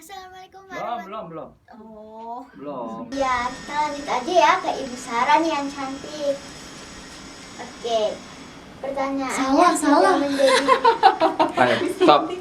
Assalamualaikum Belum. Oh. Belum. Ya, kita lanjut aja ya ke Ibu Sarah nih yang cantik. Oke. Pertanyaannya Salah. menjadi Ayo, stop.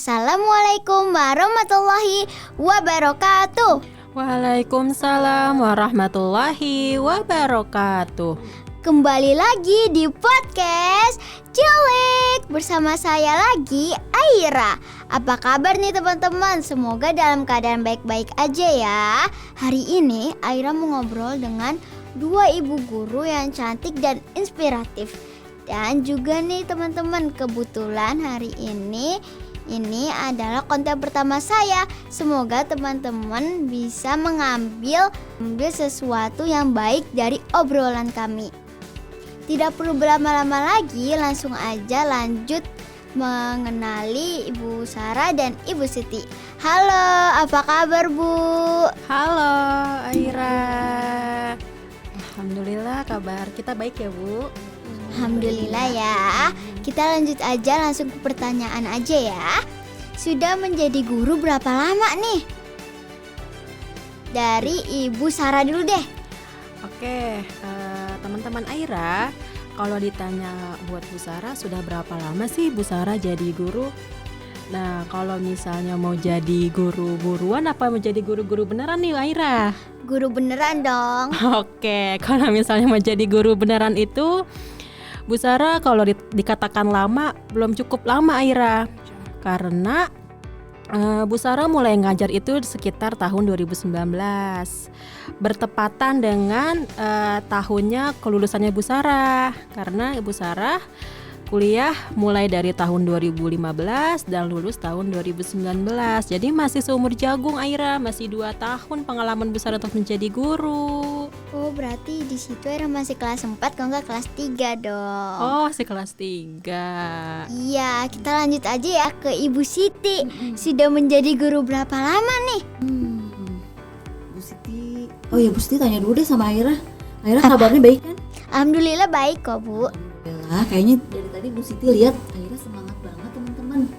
Assalamualaikum warahmatullahi wabarakatuh. Waalaikumsalam warahmatullahi wabarakatuh. Kembali lagi di podcast Cilik bersama saya lagi, Aira. Apa kabar nih teman-teman? Semoga dalam keadaan baik-baik aja ya. Hari ini Aira mau ngobrol dengan dua ibu guru yang cantik dan inspiratif. Dan juga nih teman-teman, kebetulan hari ini adalah konten pertama saya. Semoga teman-teman bisa mengambil sesuatu yang baik dari obrolan kami. Tidak perlu berlama-lama lagi, langsung aja lanjut mengenali Ibu Sarah dan Ibu Siti. Halo, apa kabar Bu? Halo Aira. Alhamdulillah kabar kita baik ya Bu. Alhamdulillah ya. Kita lanjut aja langsung ke pertanyaan aja ya. Sudah menjadi guru berapa lama nih? Dari Ibu Sarah dulu deh. Oke, teman-teman Aira, kalau ditanya buat Bu Sarah, sudah berapa lama sih Bu Sarah jadi guru? Nah, kalau misalnya mau jadi guru-guruan apa mau jadi guru-guru beneran nih Aira? Guru beneran dong. Oke, kalau misalnya mau jadi guru beneran itu Bu Sarah kalau dikatakan lama, belum cukup lama Aira. Karena Bu Sarah mulai ngajar itu sekitar tahun 2019. Bertepatan dengan tahunnya kelulusannya Bu Sarah. Karena Ibu Sarah kuliah mulai dari tahun 2015 dan lulus tahun 2019. Jadi masih seumur jagung Aira, masih 2 tahun pengalaman Bu Sarah untuk menjadi guru. Oh, berarti di situ Aira masih kelas 4 kalau enggak kelas 3 dong. Oh, masih kelas 3. Iya, kita lanjut aja ya ke Ibu Siti. Sudah menjadi guru berapa lama nih? Bu Siti. Oh ya Bu Siti, tanya dulu deh sama Aira. Aira kabarnya baik kan? Alhamdulillah baik kok Bu. Alhamdulillah. Kayaknya dari tadi Bu Siti lihat Aira semangat banget teman-teman.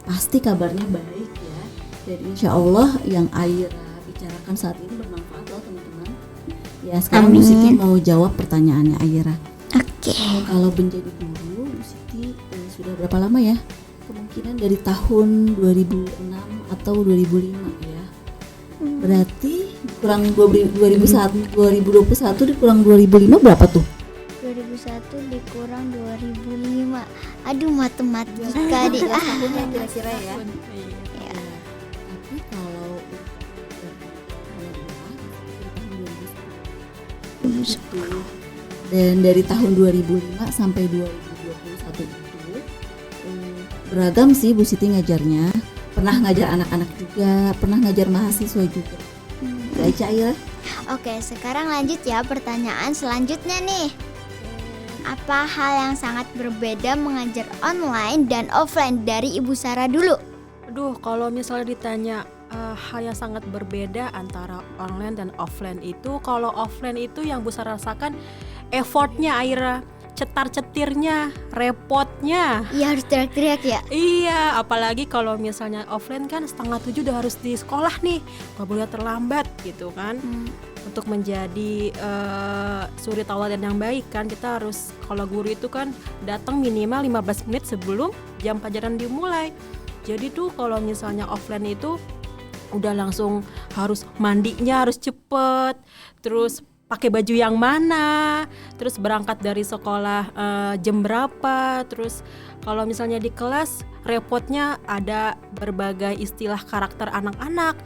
Pasti kabarnya baik ya. Dan insya Allah yang Aira bicarakan saat ini bermanfaat loh teman-teman. Ya sekarang Bu Siti mau jawab pertanyaannya Aira. Oke. Kalau menjadi guru Bu Siti sudah berapa lama ya? Kemungkinan dari tahun 2006 atau 2005 ya. Berarti kurang 2021 dikurang 2005 berapa tuh? 2001 dikurang 2005. Aduh, matematika di Tahunnya kira-kira ya. Ya. Tapi kalau dan dari tahun 2005 sampai 2021 itu beragam sih Bu Siti ngajarnya. Pernah ngajar anak-anak juga, pernah ngajar mahasiswa juga. Baca ya. Oke, sekarang lanjut ya pertanyaan selanjutnya nih. Apa hal yang sangat berbeda mengajar online dan offline dari Ibu Sarah dulu? Aduh, kalau misalnya ditanya hal yang sangat berbeda antara online dan offline itu, kalau offline itu yang Bu Sarah rasakan effortnya Aira, cetar-cetirnya, repotnya. Iya, harus teriak-teriak ya. Iya, apalagi kalau misalnya offline kan 6:30 udah harus di sekolah nih, gak boleh terlambat gitu kan. Untuk menjadi suri tauladan yang baik kan, kita harus, kalau guru itu kan datang minimal 15 menit sebelum jam pelajaran dimulai. Jadi tuh kalau misalnya offline itu udah langsung harus mandinya harus cepet, terus pakai baju yang mana, terus berangkat dari sekolah jam berapa, terus kalau misalnya di kelas repotnya ada berbagai istilah karakter anak-anak.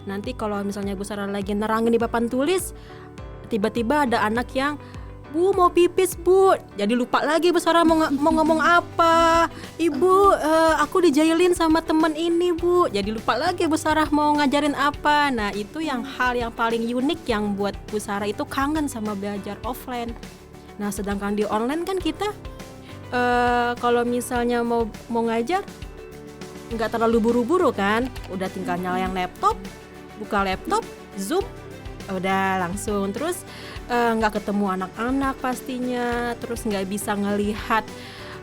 Nanti kalau misalnya Bu Sarah lagi nerangin di papan tulis, tiba-tiba ada anak yang, Bu mau pipis Bu, jadi lupa lagi Bu Sarah mau ngomong apa. Ibu aku dijailin sama temen ini Bu, jadi lupa lagi Bu Sarah mau ngajarin apa. Nah itu yang hal yang paling unik yang buat Bu Sarah itu kangen sama belajar offline. Nah sedangkan di online kan kita kalau misalnya mau ngajar nggak terlalu buru-buru kan, udah tinggal nyalain laptop, buka laptop, Zoom, udah langsung. Terus nggak ketemu anak-anak pastinya, terus nggak bisa ngelihat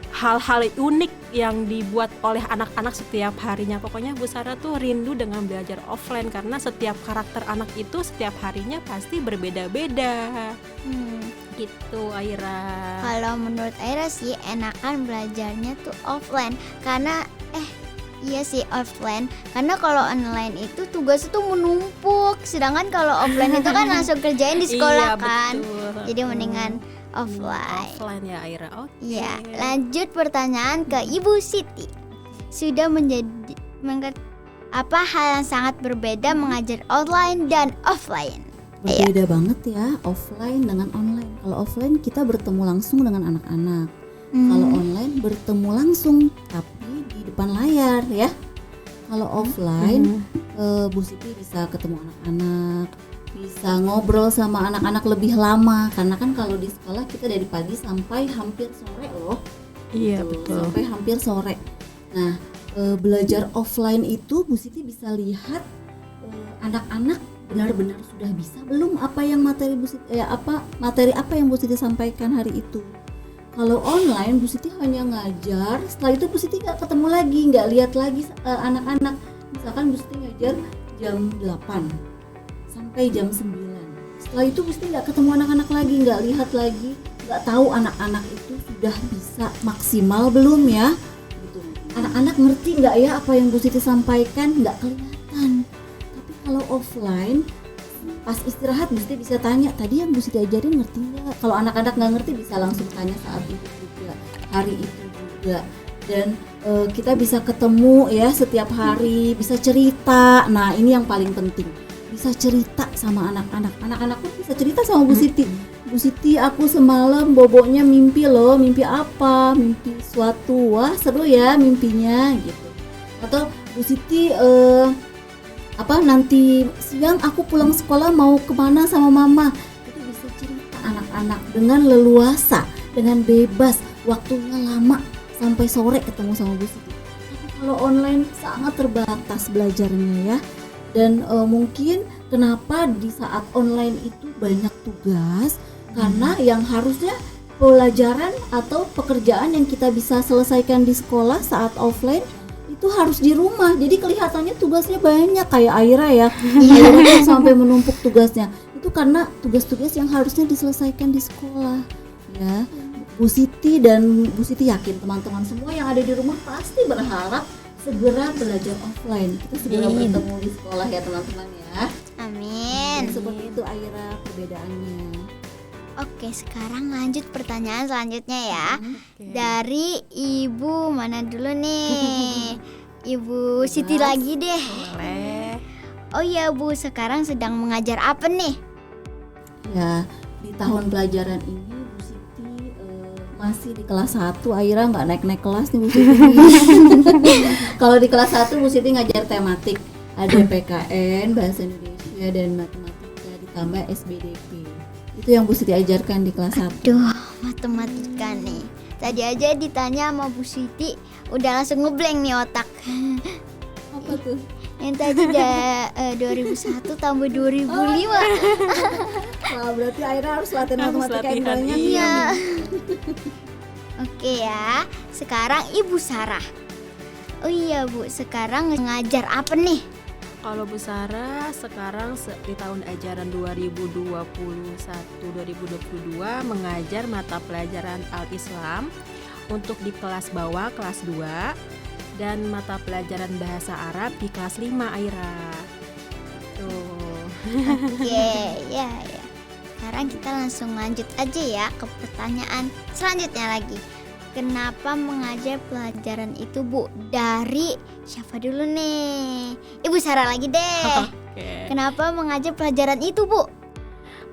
hal-hal unik yang dibuat oleh anak-anak setiap harinya. Pokoknya Bu Sarah tuh rindu dengan belajar offline karena setiap karakter anak itu setiap harinya pasti berbeda-beda. Gitu Aira. Kalau menurut Aira sih enakan belajarnya tuh offline karena iya sih offline karena kalau online itu tugas itu menumpuk, sedangkan kalau offline itu kan langsung kerjain di sekolah Iya, kan. betul. Jadi mendingan offline. Offline ya Aira. Oke. Ya, lanjut pertanyaan ke Ibu Siti. Sudah apa hal yang sangat berbeda mengajar online dan offline? Berbeda banget ya offline dengan online. Kalau offline kita bertemu langsung dengan anak-anak. Kalau online bertemu langsung tapi di depan layar ya. Kalau offline Bu Siti bisa ketemu anak-anak, bisa ngobrol sama anak-anak lebih lama karena kan kalau di sekolah kita dari pagi sampai hampir sore loh. Iya, Gitu, betul. sampai hampir sore. Nah, belajar offline itu Bu Siti bisa lihat anak-anak benar-benar sudah bisa belum apa yang materi apa yang Bu Siti sampaikan hari itu. Kalau online Bu Siti hanya ngajar, setelah itu Bu Siti nggak ketemu lagi, nggak lihat lagi anak-anak. Misalkan Bu Siti ngajar jam 8 sampai jam 9. Setelah itu Bu Siti nggak ketemu anak-anak lagi, nggak lihat lagi, nggak tahu anak-anak itu sudah bisa maksimal belum ya. Gitu. Anak-anak ngerti nggak ya apa yang Bu Siti sampaikan, nggak kelihatan. Tapi kalau offline pas istirahat Bu Siti bisa tanya, tadi yang Bu Siti ajarin ngerti nggak? Kalau anak-anak nggak ngerti bisa langsung tanya saat itu juga, hari itu juga. Dan kita bisa ketemu ya setiap hari, bisa cerita. Nah ini yang paling penting, bisa cerita sama anak-anak. Anak-anak pun bisa cerita sama Bu Siti. Bu Siti, aku semalam boboknya mimpi loh. Mimpi apa? Mimpi suatu. Wah seru ya mimpinya gitu. Atau Bu Siti nanti siang aku pulang sekolah mau kemana sama mama. Itu bisa cerita anak-anak dengan leluasa, dengan bebas, waktunya lama sampai sore ketemu sama Bu Siti. Tapi kalau online sangat terbatas belajarnya ya. Dan mungkin kenapa di saat online itu banyak tugas, karena yang harusnya pelajaran atau pekerjaan yang kita bisa selesaikan di sekolah saat offline itu harus di rumah, jadi kelihatannya tugasnya banyak kayak Aira ya. Aira tuh sampai menumpuk tugasnya itu karena tugas-tugas yang harusnya diselesaikan di sekolah ya. Bu Siti yakin teman-teman semua yang ada di rumah pasti berharap segera belajar offline, kita segera bertemu di sekolah ya teman-teman ya. Amin. Seperti itu Aira perbedaannya. Oke, sekarang lanjut pertanyaan selanjutnya ya. Dari Ibu mana dulu nih? Ibu Siti lagi deh. Boleh. Oh iya Bu, sekarang sedang mengajar apa nih? Ya, di tahun pelajaran ini Bu Siti masih di kelas 1. Aira nggak naik-naik kelas nih Bu Siti. Kalau di kelas 1 Bu Siti ngajar tematik, ada PKN, Bahasa Indonesia dan Matematika ditambah SBDP. Itu yang Bu Siti ajarkan di kelas 1. Duh, matematika nih. Tadi aja ditanya sama Bu Siti, udah langsung ngeblank nih otak. Apa tuh? Yang tadi udah 2001 tambah 2005. Wah, berarti Aira harus latihan Harus matematika yang latihan, banyak. Iya. Oke ya, sekarang Ibu Sarah. Oh iya Bu, sekarang ngajar apa nih? Kalau Bu Sarah sekarang di tahun ajaran 2021-2022 mengajar mata pelajaran Al-Islam untuk di kelas bawah kelas 2 dan mata pelajaran bahasa Arab di kelas 5 Aira. Tuh. Oke, ya. Sekarang kita langsung lanjut aja ya ke pertanyaan selanjutnya lagi. Kenapa mengajar pelajaran itu Bu? Dari siapa dulu nih? Ibu Sarah lagi deh. Oke. Kenapa mengajar pelajaran itu Bu?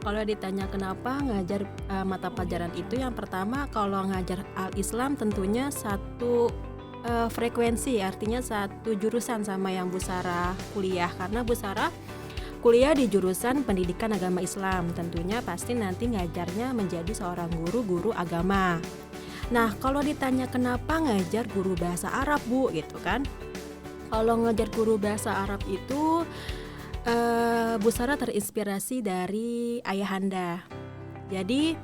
Kalau ditanya kenapa ngajar mata pelajaran itu, yang pertama kalau ngajar Al-Islam tentunya satu frekuensi, artinya satu jurusan sama yang Bu Sarah kuliah. Karena Bu Sarah kuliah di jurusan pendidikan agama Islam, tentunya pasti nanti ngajarnya menjadi seorang guru agama. Nah, kalau ditanya kenapa ngajar guru bahasa Arab Bu, gitu kan? Kalau ngajar guru bahasa Arab itu Bu Sarah terinspirasi dari ayahanda. Jadi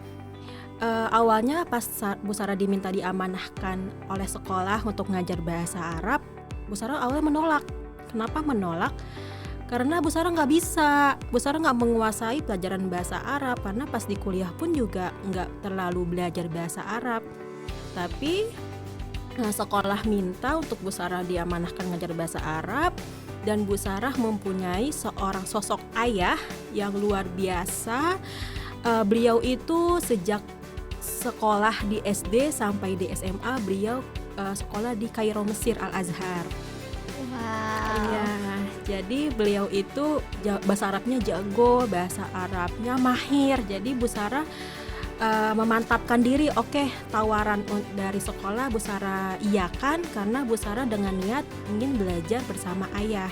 awalnya pas Bu Sarah diminta diamanahkan oleh sekolah untuk ngajar bahasa Arab, Bu Sarah awalnya menolak. Kenapa menolak? Karena Bu Sarah nggak bisa, Bu Sarah nggak menguasai pelajaran bahasa Arab, karena pas di kuliah pun juga nggak terlalu belajar bahasa Arab. Tapi sekolah minta untuk Bu Sarah diamanahkan ngajar bahasa Arab, dan Bu Sarah mempunyai seorang sosok ayah yang luar biasa. Beliau itu sejak sekolah di SD sampai di SMA beliau sekolah di Kairo, Mesir, Al-Azhar. Wow. Iya, jadi beliau itu bahasa Arabnya jago, bahasa Arabnya mahir. Jadi Bu Sarah memantapkan diri, oke, tawaran dari sekolah Bu Sarah iyakan karena Bu Sarah dengan niat ingin belajar bersama ayah,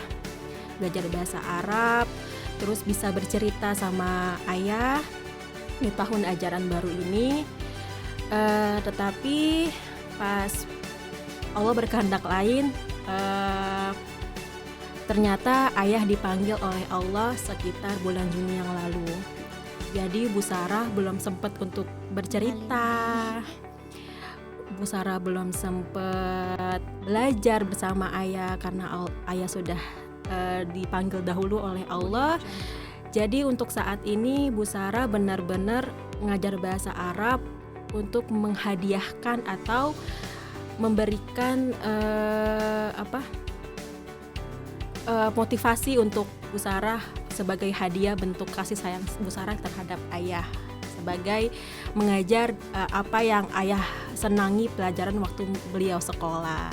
belajar bahasa Arab, terus bisa bercerita sama ayah di tahun ajaran baru ini. Tetapi pas Allah berkehendak lain, ternyata ayah dipanggil oleh Allah sekitar bulan Juni yang lalu. Jadi Bu Sarah belum sempat untuk bercerita, Bu Sarah belum sempat belajar bersama ayah karena ayah sudah dipanggil dahulu oleh Allah. Jadi untuk saat ini Bu Sarah benar-benar ngajar bahasa Arab untuk menghadiahkan atau memberikan motivasi untuk Bu Sarah sebagai hadiah bentuk kasih sayang Bu Sarah terhadap ayah, sebagai mengajar apa yang ayah senangi pelajaran waktu beliau sekolah.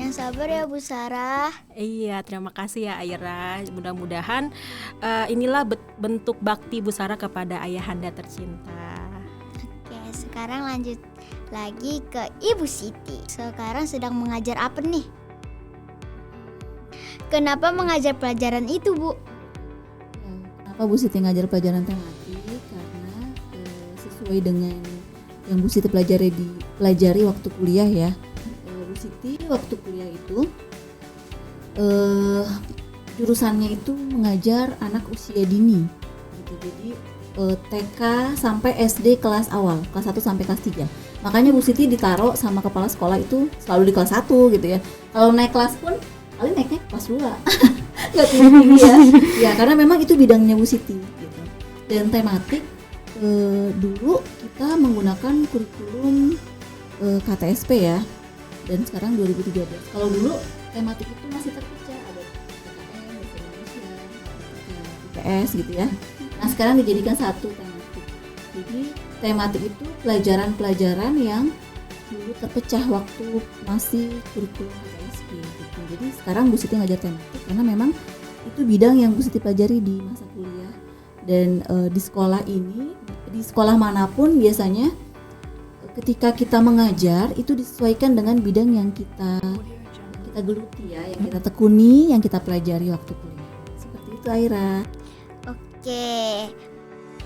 Yang sabar ya Bu Sarah. Iya, terima kasih ya Aira. Mudah-mudahan inilah bentuk bakti Bu Sarah kepada ayahanda tercinta. Oke, sekarang lanjut lagi ke Ibu Siti. Sekarang sedang mengajar apa nih? Kenapa mengajar pelajaran itu, Bu? Kenapa Bu Siti ngajar pelajaran tematik? Karena sesuai dengan yang Bu Siti pelajari waktu kuliah ya. Bu Siti waktu kuliah itu jurusannya itu mengajar anak usia dini gitu. Jadi TK sampai SD kelas awal, kelas 1 sampai kelas 3. Makanya Bu Siti ditaruh sama kepala sekolah itu selalu di kelas 1 gitu ya. Kalau naik kelas pun paling naiknya kelas 2. Nggak tinggi ya. Ya karena memang itu bidangnya Bu Siti gitu. Dan tematik dulu kita menggunakan kurikulum KTSP ya. Dan sekarang 2013. Kalau dulu tematik itu masih terpecah, ada PKN, bahasa Indonesia, IPS gitu ya. Nah sekarang dijadikan satu tematik. Jadi tematik itu pelajaran-pelajaran yang dulu terpecah waktu masih kurikulum KTSP gitu. Jadi sekarang Bu Siti ngajar tematik karena memang itu bidang yang Bu Siti pelajari di masa kuliah. Dan di sekolah ini, di sekolah manapun biasanya ketika kita mengajar itu disesuaikan dengan bidang yang kita geluti ya, yang kita tekuni, yang kita pelajari waktu kuliah. Seperti itu Aira. Oke.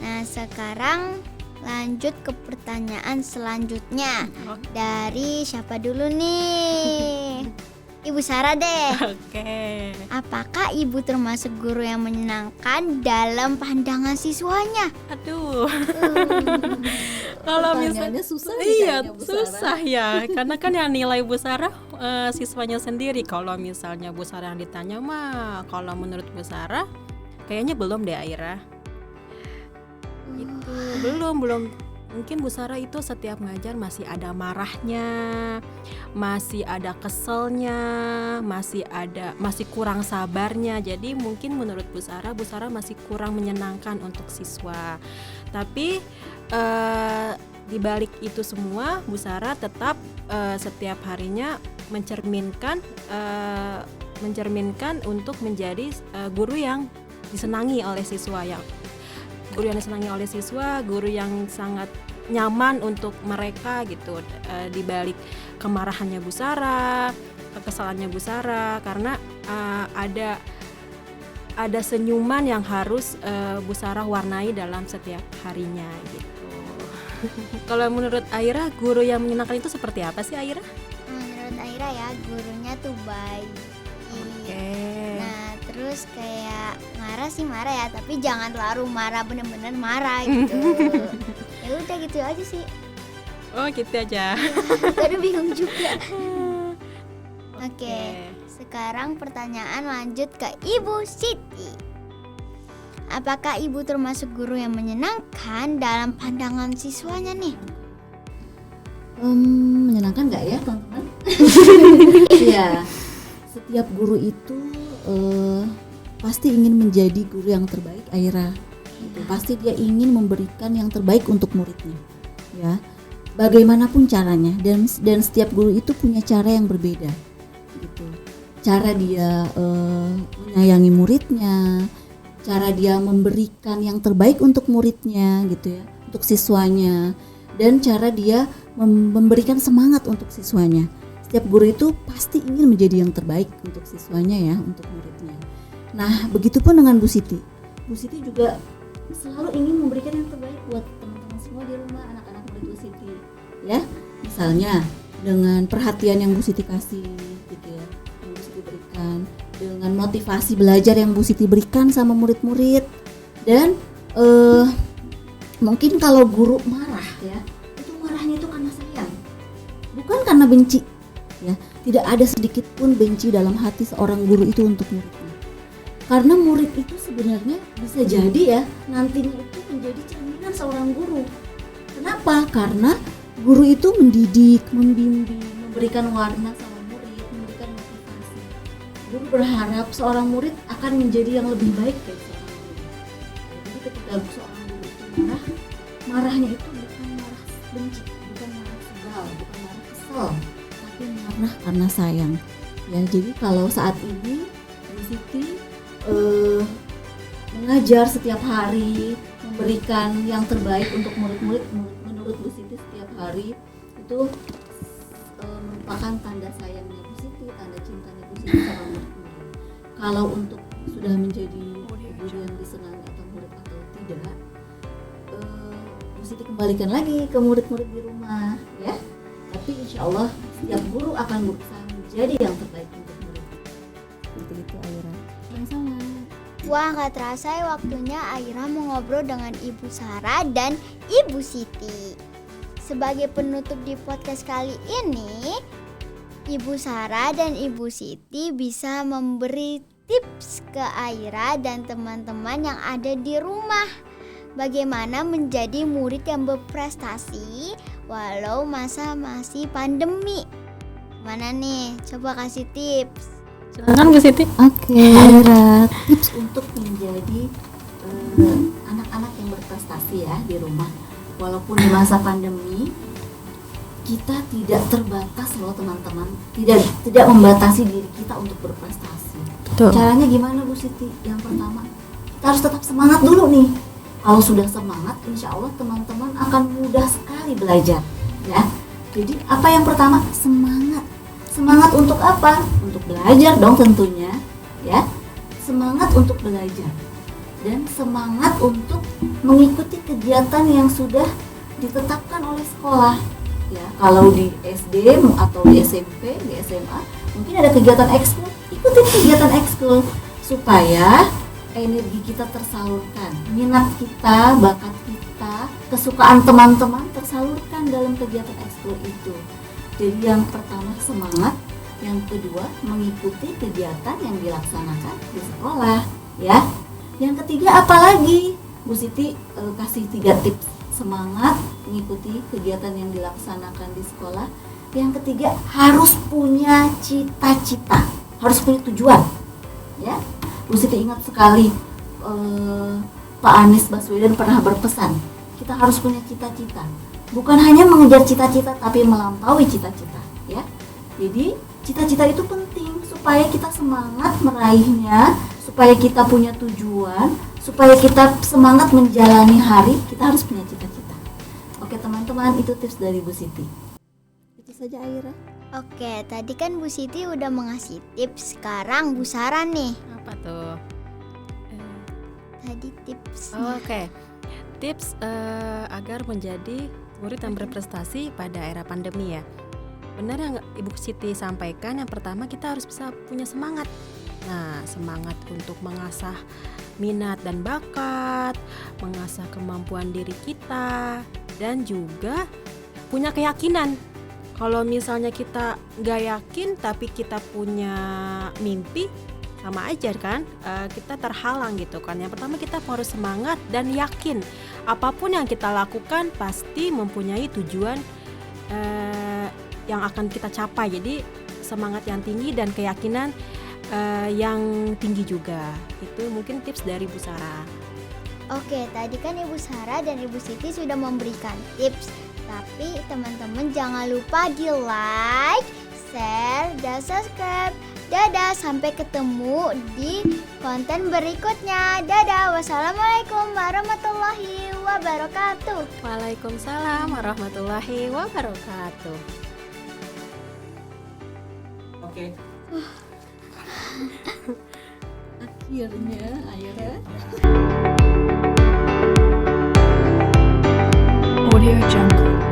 Nah, sekarang lanjut ke pertanyaan selanjutnya. Dari siapa dulu nih? Ibu Sarah deh. Oke. Apakah Ibu termasuk guru yang menyenangkan dalam pandangan siswanya? Aduh. Kalau misalnya susah iya susah ya, karena kan yang nilai Bu Sarah siswanya sendiri. Kalau misalnya Bu Sarah yang ditanya mah, kalau menurut Bu Sarah kayaknya belum deh Aira. Itu belum. Mungkin Bu Sarah itu setiap ngajar masih ada marahnya, masih ada keselnya, masih kurang sabarnya. Jadi mungkin menurut Bu Sarah masih kurang menyenangkan untuk siswa. Tapi di balik itu semua, Bu Sarah tetap setiap harinya mencerminkan untuk menjadi guru yang disenangi oleh siswa, guru yang sangat nyaman untuk mereka gitu. Di balik kemarahannya Bu Sarah, kekesalannya Bu Sarah, karena ada senyuman yang harus Bu Sarah warnai dalam setiap harinya gitu. Kalau menurut Aira, guru yang menyenangkan itu seperti apa sih Aira? Menurut Aira ya, gurunya tuh baik, Nah terus kayak marah sih marah ya, tapi jangan terlalu marah bener-bener marah gitu. Ya udah gitu aja sih. Oh gitu aja. Kadang bingung juga. Oke, sekarang pertanyaan lanjut ke Ibu Siti. Apakah Ibu termasuk guru yang menyenangkan dalam pandangan siswanya nih? Menyenangkan nggak ya teman-teman? Iya, setiap guru itu pasti ingin menjadi guru yang terbaik, Aira. Gitu. Pasti dia ingin memberikan yang terbaik untuk muridnya, ya. Bagaimanapun caranya, dan setiap guru itu punya cara yang berbeda, gitu. Cara dia menyayangi muridnya, cara dia memberikan yang terbaik untuk muridnya, gitu ya, untuk siswanya, dan cara dia memberikan semangat untuk siswanya. Setiap guru itu pasti ingin menjadi yang terbaik untuk siswanya ya, untuk muridnya. Nah, begitupun dengan Bu Siti. Bu Siti juga selalu ingin memberikan yang terbaik buat teman-teman semua di rumah, anak-anak murid Bu Siti. Ya, misalnya dengan perhatian yang Bu Siti kasih, gitu ya, yang Bu Siti berikan, dengan motivasi belajar yang Bu Siti berikan sama murid-murid, dan mungkin kalau guru marah ya, itu marahnya itu karena sayang, bukan karena benci. Ya, tidak ada sedikit pun benci dalam hati seorang guru itu untuk muridnya. Karena murid itu sebenarnya bisa jadi ya nantinya itu menjadi cerminan seorang guru. Kenapa? Karena guru itu mendidik, membimbing, memberikan warna sama murid, memberikan motivasi. Guru berharap seorang murid akan menjadi yang lebih baik dari seorang guru. Jadi ketika seorang guru itu marahnya itu bukan marah benci, bukan marah sebal, bukan marah kesel, tapi marah karena sayang. Ya, jadi kalau saat ini Bu Siti mengajar setiap hari, memberikan yang terbaik untuk murid-murid. Menurut Bu Siti setiap hari itu merupakan tanda sayangnya Bu Siti, tanda cintanya Bu Siti sama murid-murid. Kalau untuk sudah menjadi guru yang disenangi atau murid atau tidak, Bu Siti kembalikan lagi ke murid-murid di rumah ya. Tapi insya Allah setiap guru akan berusaha menjadi yang terbaik untuk murid. Seperti itu Aira. Sama-sama. Wah, gak terasa ya waktunya Aira mau ngobrol dengan Ibu Sarah dan Ibu Siti. Sebagai penutup di podcast kali ini, Ibu Sarah dan Ibu Siti bisa memberi tips ke Aira dan teman-teman yang ada di rumah. Bagaimana menjadi murid yang berprestasi walau masa masih pandemi. Mana nih? Coba kasih tips. Silakan Bu Siti. Oke, Aira, tips untuk menjadi anak-anak yang berprestasi ya di rumah. Walaupun di masa pandemi, kita tidak terbatas loh teman-teman. Tidak membatasi diri kita untuk berprestasi. Betul. Caranya gimana Bu Siti? Yang pertama, kita harus tetap semangat dulu nih. Kalau sudah semangat, insya Allah teman-teman akan mudah sekali belajar ya. Jadi apa yang pertama? Semangat. Semangat untuk apa? Untuk belajar dong tentunya ya. Semangat untuk belajar dan semangat untuk mengikuti kegiatan yang sudah ditetapkan oleh sekolah ya. Kalau di SD atau di SMP, di SMA mungkin ada kegiatan ekskul, ikutin kegiatan ekskul supaya energi kita tersalurkan, minat kita, bakat kita, kesukaan teman-teman tersalurkan dalam kegiatan ekskul itu. Jadi yang pertama semangat, yang kedua mengikuti kegiatan yang dilaksanakan di sekolah ya. Yang ketiga apalagi? Bu Siti kasih 3 tips. Semangat, mengikuti kegiatan yang dilaksanakan di sekolah. Yang ketiga harus punya cita-cita, harus punya tujuan ya. Bu Siti ingat sekali Pak Anies Baswedan pernah berpesan, kita harus punya cita-cita. Bukan hanya mengejar cita-cita tapi melampaui cita-cita ya. Jadi cita-cita itu penting supaya kita semangat meraihnya, supaya kita punya tujuan, supaya kita semangat menjalani hari, kita harus punya cita-cita. Oke teman-teman, itu tips dari Bu Siti. Itu saja Aira. Oke, tadi kan Bu Siti udah mengasih tips. Sekarang Bu Sarah nih. Apa tuh? Tadi tips. Oke. Tips agar menjadi murid yang berprestasi pada era pandemi ya. Benar yang Ibu Siti sampaikan, yang pertama kita harus bisa punya semangat Nah, semangat untuk mengasah minat dan bakat, mengasah kemampuan diri kita, dan juga punya keyakinan. Kalau misalnya kita nggak yakin tapi kita punya mimpi, sama aja kan, kita terhalang gitu kan. Yang pertama kita harus semangat dan yakin apapun yang kita lakukan pasti mempunyai tujuan yang akan kita capai. Jadi semangat yang tinggi dan keyakinan yang tinggi juga. Itu mungkin tips dari Bu Sarah. Oke, tadi kan Ibu Sarah dan Ibu Siti sudah memberikan tips. Tapi teman-teman jangan lupa di like, share, dan subscribe. Dadah, sampai ketemu di konten berikutnya. Dadah, wassalamualaikum warahmatullahi wabarakatuh. Waalaikumsalam warahmatullahi wabarakatuh. Oke. Akhirnya Aira Audio Jungle.